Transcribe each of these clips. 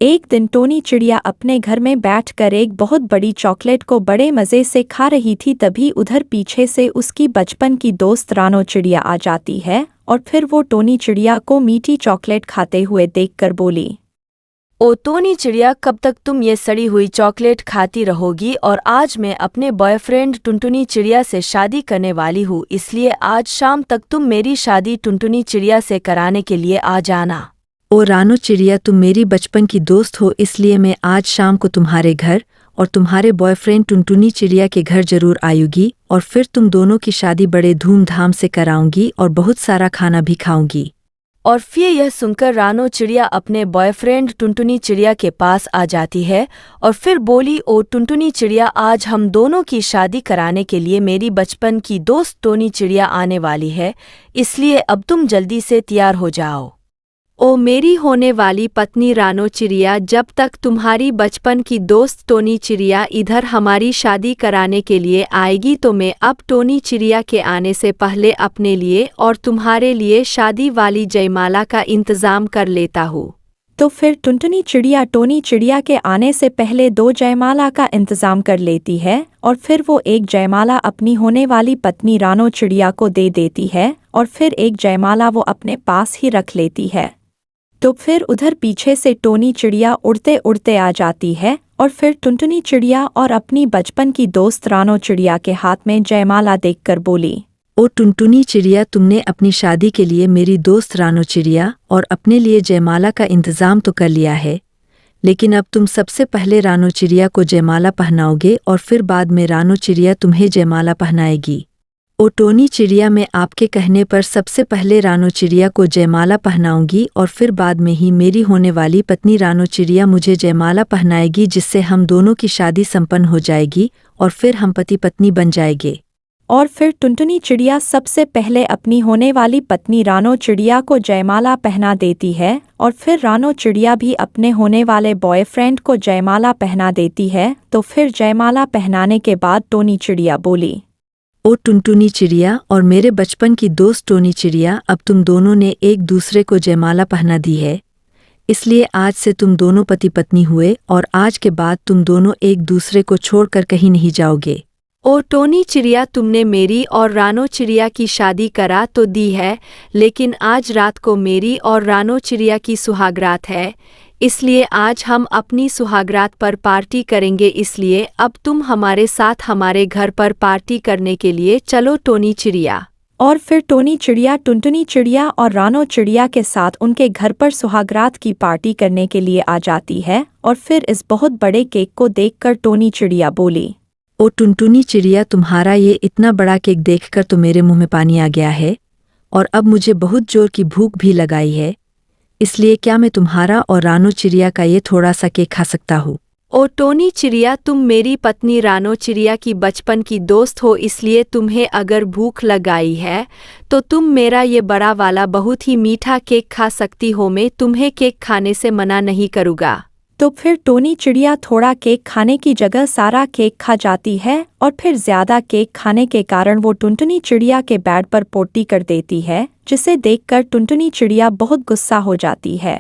एक दिन टोनी चिड़िया अपने घर में बैठकर एक बहुत बड़ी चॉकलेट को बड़े मज़े से खा रही थी। तभी उधर पीछे से उसकी बचपन की दोस्त रानो चिड़िया आ जाती है और फिर वो टोनी चिड़िया को मीठी चॉकलेट खाते हुए देखकर बोली, ओ टोनी चिड़िया, कब तक तुम ये सड़ी हुई चॉकलेट खाती रहोगी? और आज मैं अपने बॉयफ्रेंड टुनटुनी चिड़िया से शादी करने वाली हूँ, इसलिए आज शाम तक तुम मेरी शादी टुनटुनी चिड़िया से कराने के लिए आ जाना। ओ रानो चिड़िया, तुम मेरी बचपन की दोस्त हो, इसलिए मैं आज शाम को तुम्हारे घर और तुम्हारे बॉयफ्रेंड टुनटुनी चिड़िया के घर जरूर आऊंगी और फिर तुम दोनों की शादी बड़े धूमधाम से कराऊंगी और बहुत सारा खाना भी खाऊंगी। और फिर यह सुनकर रानो चिड़िया अपने बॉयफ्रेंड टुनटुनी चिड़िया के पास आ जाती है और फिर बोली, ओ टुनटुनी चिड़िया, आज हम दोनों की शादी कराने के लिए मेरी बचपन की दोस्त टोनी चिड़िया आने वाली है, इसलिए अब तुम जल्दी से तैयार हो जाओ। ओ मेरी होने वाली पत्नी रानो चिड़िया, जब तक तुम्हारी बचपन की दोस्त टोनी चिड़िया इधर हमारी शादी कराने के लिए आएगी तो मैं अब टोनी चिड़िया के आने से पहले अपने लिए और तुम्हारे लिए शादी वाली जयमाला का इंतज़ाम कर लेता हूँ। तो फिर टुनटुनी चिड़िया टोनी चिड़िया के आने से पहले 2 जयमाला का इंतज़ाम कर लेती है और फिर वो एक जयमाला अपनी होने वाली पत्नी रानो चिड़िया को दे देती है और फिर एक जयमाला वो अपने पास ही रख लेती है। तो फिर उधर पीछे से टोनी चिड़िया उड़ते उड़ते आ जाती है और फिर टुनटुनी चिड़िया और अपनी बचपन की दोस्त रानो चिड़िया के हाथ में जयमाला देखकर बोली, ओ टुनटुनी चिड़िया, तुमने अपनी शादी के लिए मेरी दोस्त रानो चिड़िया और अपने लिए जयमाला का इंतज़ाम तो कर लिया है, लेकिन अब तुम सबसे पहले रानो चिड़िया को जयमाला पहनाओगे और फिर बाद में रानो चिड़िया तुम्हें जयमाला पहनाएगी। ओ टोनी चिड़िया, मैं आपके कहने पर सबसे पहले रानो चिड़िया को जयमाला पहनाऊंगी और फिर बाद में ही मेरी होने वाली पत्नी रानो चिड़िया मुझे जयमाला पहनाएगी, जिससे हम दोनों की शादी संपन्न हो जाएगी और फिर हम पति पत्नी बन जाएंगे। और फिर टुनटुनी चिड़िया सबसे पहले अपनी होने वाली पत्नी रानो चिड़िया को जयमाला पहना देती है और फिर रानो चिड़िया भी अपने होने वाले बॉयफ्रेंड को जयमाला पहना देती है। तो फिर जयमाला पहनाने के बाद टोनी चिड़िया बोली, ओ टुनटुनी चिड़िया और मेरे बचपन की दोस्त टोनी चिड़िया, अब तुम दोनों ने एक दूसरे को जयमाला पहना दी है, इसलिए आज से तुम दोनों पति पत्नी हुए और आज के बाद तुम दोनों एक दूसरे को छोड़कर कहीं नहीं जाओगे। ओ टोनी चिड़िया, तुमने मेरी और रानो चिड़िया की शादी करा तो दी है, लेकिन आज रात को मेरी और रानो चिड़िया की सुहागरात है, इसलिए आज हम अपनी सुहागरात पर पार्टी करेंगे, इसलिए अब तुम हमारे साथ हमारे घर पर पार्टी करने के लिए चलो टोनी चिड़िया। और फिर टोनी चिड़िया टुनटुनी चिड़िया और रानो चिड़िया के साथ उनके घर पर सुहागरात की पार्टी करने के लिए आ जाती है और फिर इस बहुत बड़े केक को देखकर टोनी चिड़िया बोली, ओ टुनटुनी चिड़िया, तुम्हारा ये इतना बड़ा केक देखकर तो मेरे मुंह में पानी आ गया है और अब मुझे बहुत जोर की भूख भी लगाई है, इसलिए क्या मैं तुम्हारा और रानो चिड़िया का ये थोड़ा सा केक खा सकता हूँ? ओ टोनी चिड़िया, तुम मेरी पत्नी रानो चिड़िया की बचपन की दोस्त हो, इसलिए तुम्हें अगर भूख लगाई है तो तुम मेरा ये बड़ा वाला बहुत ही मीठा केक खा सकती हो, मैं तुम्हें केक खाने से मना नहीं करूँगा। तो फिर टोनी चिड़िया थोड़ा केक खाने की जगह सारा केक खा जाती है और फिर ज़्यादा केक खाने के कारण वो टुनटुनी चिड़िया के बेड पर पोटी कर देती है, जिसे देखकर टुनटुनी चिड़िया बहुत गुस्सा हो जाती है।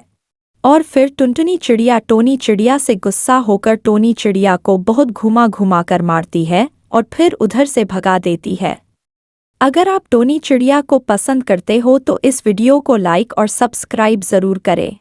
और फिर टुनटुनी चिड़िया टोनी चिड़िया से गुस्सा होकर टोनी चिड़िया को बहुत घुमा घुमा कर मारती है और फिर उधर से भगा देती है। अगर आप टोनी चिड़िया को पसंद करते हो तो इस वीडियो को लाइक और सब्सक्राइब ज़रूर करें।